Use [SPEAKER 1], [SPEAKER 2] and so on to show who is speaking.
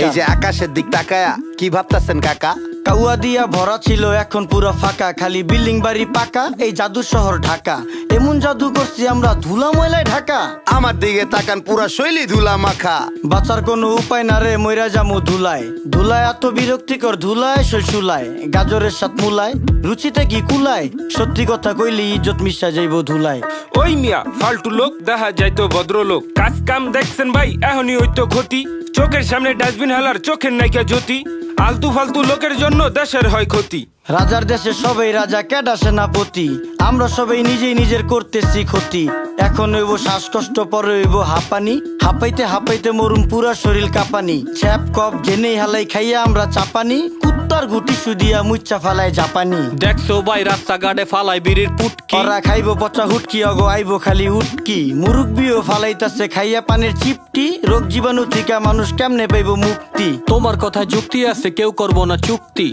[SPEAKER 1] এই যে আকাশের দিক তাকায়া কি ভাবতাছেন কাকা?
[SPEAKER 2] কাউয়া দিয়া ভরা ছিল এখন পুরো ফাঁকা, খালি বিল্ডিং বাড়ি পাকা, এই জাদু শহর ঢাকা। এমন জাদু করছি আমরা ধুলা ময়লায় ঢাকা।
[SPEAKER 1] আমার দিকে তাকান পুরা শৈলী ধুলা মাখা।
[SPEAKER 2] বাঁচার কোনো উপায় না রে, মইরা জামু ধুলায়। ধুলায় এত বিরক্তিকর, ধুলায় শৈশুলায়, গাজরের সাথ মুলায়, রুচিতে কি কুলায়? সত্যি কথা কইলি ইজ্জত মিশা যাইব ধুলায়।
[SPEAKER 3] ওই মিয়া ফালতু লোক দেখা যাইতো ভদ্রলোক, কাজ কাম দেখছেন ভাই এখনই হইতো ক্ষতি। চোখের সামনে ডাস্টবিন হালার চোখের নাইকা জ্যোতি, আলতু ফালতু লোকের জন্য দেশের হয় ক্ষতি।
[SPEAKER 2] রাজার দেশে সবাই রাজা, কেডা সেনাপতি, আমরা সবাই নিজেই নিজের করতেছি ক্ষতি। এখন হইব শ্বাসকষ্ট, পরে হইব হাঁপানি, হাঁপাইতে হাঁপাইতে মরুম পুরা শরীর কাঁপানি। ছ্যাপ কপ জেনেই হালাই খাইয়া আমরা চাপানি, কুত্তার গুটি সুদিয়া মুচ্চা ফালাই জাপানি।
[SPEAKER 4] দেখছো ভাই রাস্তাঘাটে ফালাই বিড়ির পুটকি,
[SPEAKER 2] ওরা খাইব পচা হুটকি, অগো আইব খালি উটকি। মুরুব্বিও ফালাইতাছে খাইয়া পানের চিপটি, রোগ জীবাণু থেকে মানুষ কেমনে পাইব মুক্তি?
[SPEAKER 4] তোমার কথা যুক্তি আছে, কেউ করবো না চুক্তি।